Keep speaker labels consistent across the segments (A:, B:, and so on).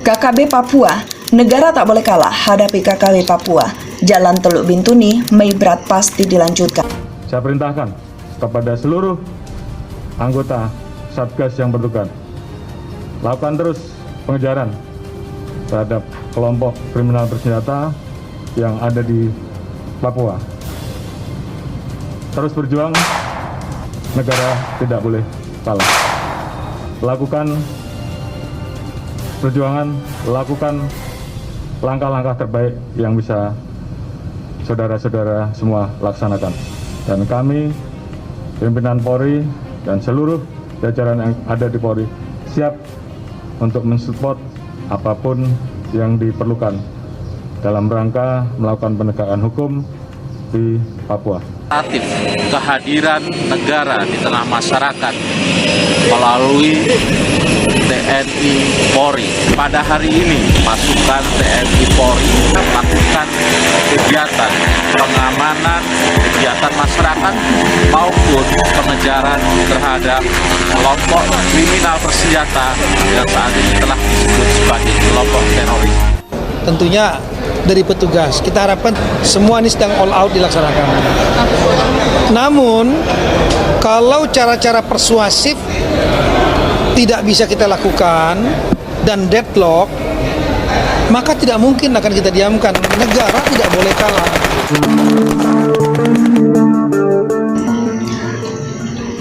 A: KKB Papua, negara tak boleh kalah hadapi KKB Papua. Jalan Teluk Bintuni, Meibrat pasti dilanjutkan.
B: Saya perintahkan kepada seluruh anggota Satgas yang bertugas, lakukan terus pengejaran terhadap kelompok kriminal bersenjata yang ada di Papua. Terus berjuang, negara tidak boleh kalah. Lakukan perjuangan, lakukan langkah-langkah terbaik yang bisa saudara-saudara semua laksanakan. Dan kami, pimpinan Polri dan seluruh jajaran yang ada di Polri siap untuk mensupport apapun yang diperlukan dalam rangka melakukan penegakan hukum di Papua.
C: Kehadiran negara di tengah masyarakat melalui TNI Polri. Pada hari ini, pasukan TNI Polri melakukan kegiatan pengamanan kegiatan masyarakat maupun pengejaran terhadap kelompok kriminal bersenjata yang saat ini telah disebut sebagai kelompok teroris.
D: Tentunya dari petugas, kita harapkan semua ini sedang all out dilaksanakan. Namun, kalau cara-cara persuasif tidak bisa kita lakukan dan deadlock, maka tidak mungkin akan kita diamkan. Negara tidak boleh kalah.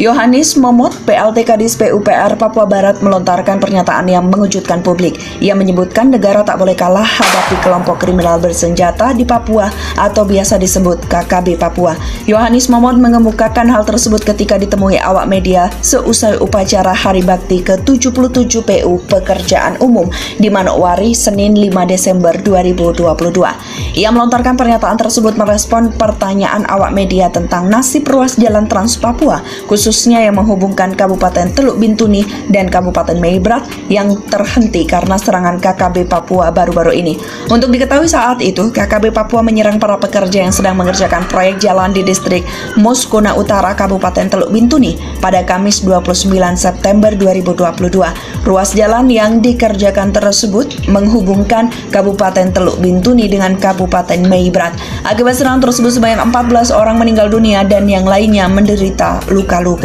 A: Yohanis Momot, PLT Kadis PUPR Papua Barat melontarkan pernyataan yang mengejutkan publik. Ia menyebutkan negara tak boleh kalah hadapi kelompok kriminal bersenjata di Papua atau biasa disebut KKB Papua. Yohanis Momot mengemukakan hal tersebut ketika ditemui awak media seusai upacara Hari Bakti ke-77 PU Pekerjaan Umum di Manokwari, Senin 5 Desember 2022. Ia melontarkan pernyataan tersebut merespon pertanyaan awak media tentang nasib ruas jalan Trans Papua, khususnya yang menghubungkan Kabupaten Teluk Bintuni dan Kabupaten Meibrat yang terhenti karena serangan KKB Papua baru-baru ini. Untuk diketahui saat itu, KKB Papua menyerang para pekerja yang sedang mengerjakan proyek jalan di distrik Moskona Utara, Kabupaten Teluk Bintuni pada Kamis 29 September 2022. Ruas jalan yang dikerjakan tersebut menghubungkan Kabupaten Teluk Bintuni dengan Kabupaten Meibrat. Akibat serangan tersebut sebanyak 14 orang meninggal dunia dan yang lainnya menderita luka-luka.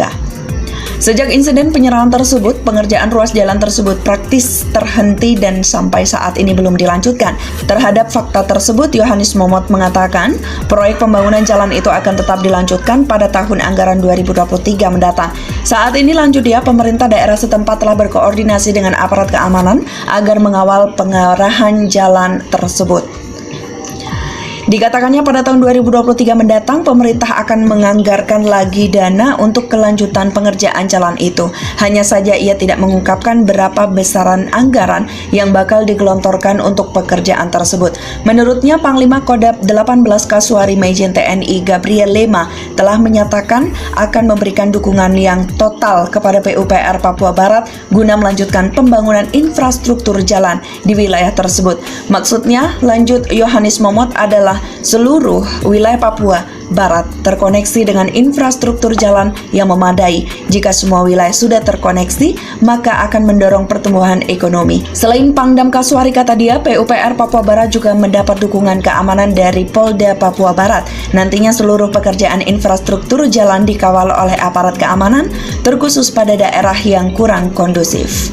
A: Sejak insiden penyerangan tersebut, pengerjaan ruas jalan tersebut praktis terhenti dan sampai saat ini belum dilanjutkan. Terhadap fakta tersebut, Yohanis Momot mengatakan proyek pembangunan jalan itu akan tetap dilanjutkan pada tahun anggaran 2023 mendatang. Saat ini lanjut dia, pemerintah daerah setempat telah berkoordinasi dengan aparat keamanan agar mengawal pengarahan jalan tersebut. Dikatakannya pada tahun 2023 mendatang, pemerintah akan menganggarkan lagi dana untuk kelanjutan pengerjaan jalan itu. Hanya saja ia tidak mengungkapkan berapa besaran anggaran yang bakal digelontorkan untuk pekerjaan tersebut. Menurutnya, Panglima Kodam 18 Kasuari Majen TNI Gabriel Lema telah menyatakan akan memberikan dukungan yang total kepada PUPR Papua Barat guna melanjutkan pembangunan infrastruktur jalan di wilayah tersebut. Maksudnya, lanjut Yohanis Momot adalah seluruh wilayah Papua Barat terkoneksi dengan infrastruktur jalan yang memadai. Jika semua wilayah sudah terkoneksi, maka akan mendorong pertumbuhan ekonomi. Selain Pangdam Kasuari, kata dia, PUPR Papua Barat juga mendapat dukungan keamanan dari Polda Papua Barat. Nantinya seluruh pekerjaan infrastruktur jalan dikawal oleh aparat keamanan, terkhusus pada daerah yang kurang kondusif.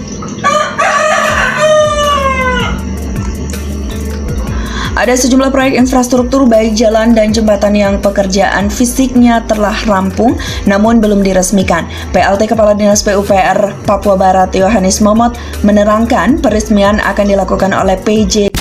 A: Ada sejumlah proyek infrastruktur baik jalan dan jembatan yang pekerjaan fisiknya telah rampung namun belum diresmikan. PLT Kepala Dinas PUPR Papua Barat Yohanis Momot menerangkan peresmian akan dilakukan oleh PJ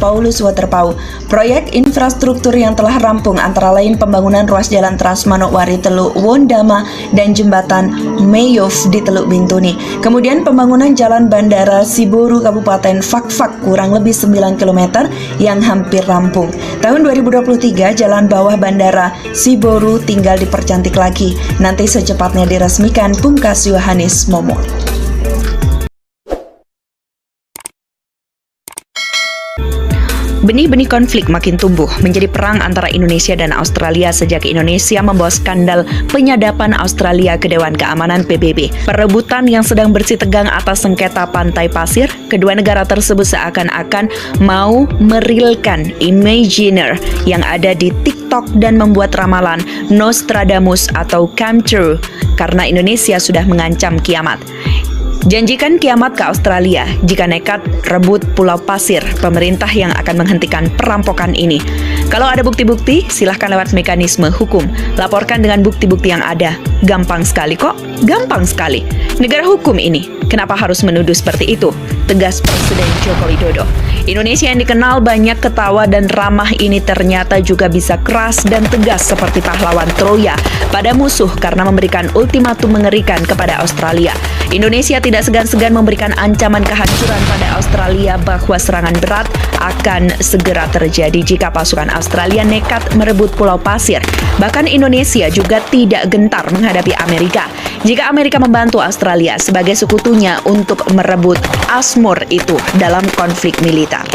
A: Paulus Waterpau. Proyek infrastruktur yang telah rampung antara lain pembangunan ruas jalan Trans Manokwari Teluk Wondama dan jembatan Meyov di Teluk Bintuni. Kemudian pembangunan jalan bandara Siboru Kabupaten Fakfak kurang lebih 9 km yang hampir rampung. Tahun 2023 jalan bawah bandara Siboru tinggal dipercantik lagi. Nanti secepatnya diresmikan, pungkas Yohanis Momot. Benih-benih konflik makin tumbuh menjadi perang antara Indonesia dan Australia sejak Indonesia membawa skandal penyadapan Australia ke Dewan Keamanan PBB. Perebutan yang sedang bersih tegang atas sengketa pantai pasir, kedua negara tersebut seakan-akan mau merilkan Imagineer yang ada di TikTok dan membuat ramalan Nostradamus atau come true karena Indonesia sudah mengancam kiamat. Janjikan kiamat ke Australia jika nekat rebut Pulau Pasir, pemerintah yang akan menghentikan perampokan ini. Kalau ada bukti-bukti, silahkan lewat mekanisme hukum. Laporkan dengan bukti-bukti yang ada. Gampang sekali kok, gampang sekali. Negara hukum ini, kenapa harus menuduh seperti itu? Tegas Presiden Joko Widodo. Indonesia yang dikenal banyak ketawa dan ramah ini ternyata juga bisa keras dan tegas seperti pahlawan Troya pada musuh karena memberikan ultimatum mengerikan kepada Australia. Indonesia tidak segan-segan memberikan ancaman kehancuran pada Australia bahwa serangan berat akan segera terjadi jika pasukan Australia nekat merebut Pulau Pasir. Bahkan Indonesia juga tidak gentar menghadapi Amerika jika Amerika membantu Australia sebagai sekutunya untuk merebut Asmur itu dalam konflik militer.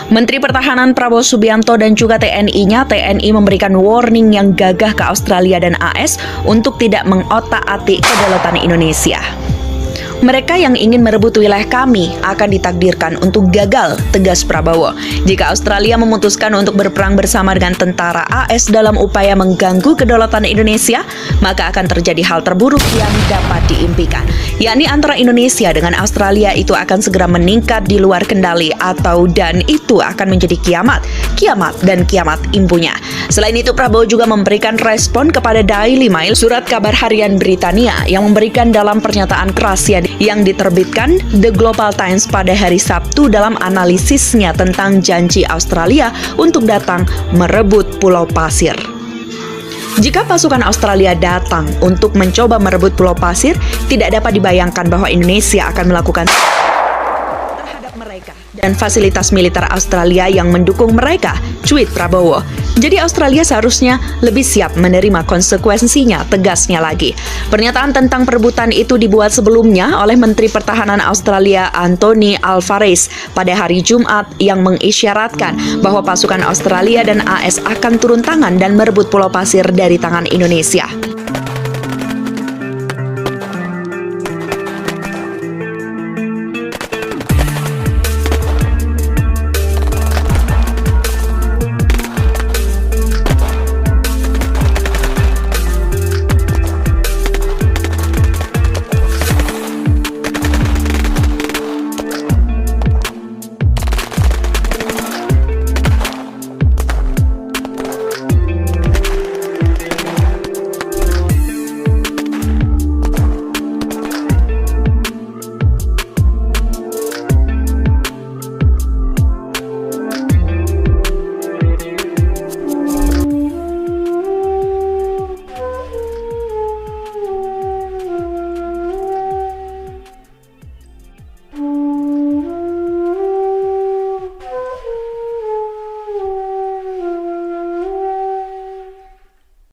A: Menteri Pertahanan Prabowo Subianto dan juga TNI-nya, TNI memberikan warning yang gagah ke Australia dan AS untuk tidak mengotak-atik kedaulatan Indonesia. Mereka yang ingin merebut wilayah kami akan ditakdirkan untuk gagal, tegas Prabowo. Jika Australia memutuskan untuk berperang bersama dengan tentara AS dalam upaya mengganggu kedaulatan Indonesia, maka akan terjadi hal terburuk yang dapat diimpikan, yakni antara Indonesia dengan Australia itu akan segera meningkat di luar kendali dan itu akan menjadi kiamat dan kiamat impunya. Selain itu, Prabowo juga memberikan respon kepada Daily Mail, surat kabar harian Britania, yang memberikan dalam pernyataan keras yang diterbitkan The Global Times pada hari Sabtu dalam analisisnya tentang janji Australia untuk datang merebut Pulau Pasir. Jika pasukan Australia datang untuk mencoba merebut Pulau Pasir, tidak dapat dibayangkan bahwa Indonesia akan melakukan terhadap mereka dan fasilitas militer Australia yang mendukung mereka, cuit Prabowo. Jadi Australia seharusnya lebih siap menerima konsekuensinya, tegasnya lagi. Pernyataan tentang perebutan itu dibuat sebelumnya oleh Menteri Pertahanan Australia Anthony Alvarez pada hari Jumat yang mengisyaratkan bahwa pasukan Australia dan AS akan turun tangan dan merebut Pulau Pasir dari tangan Indonesia.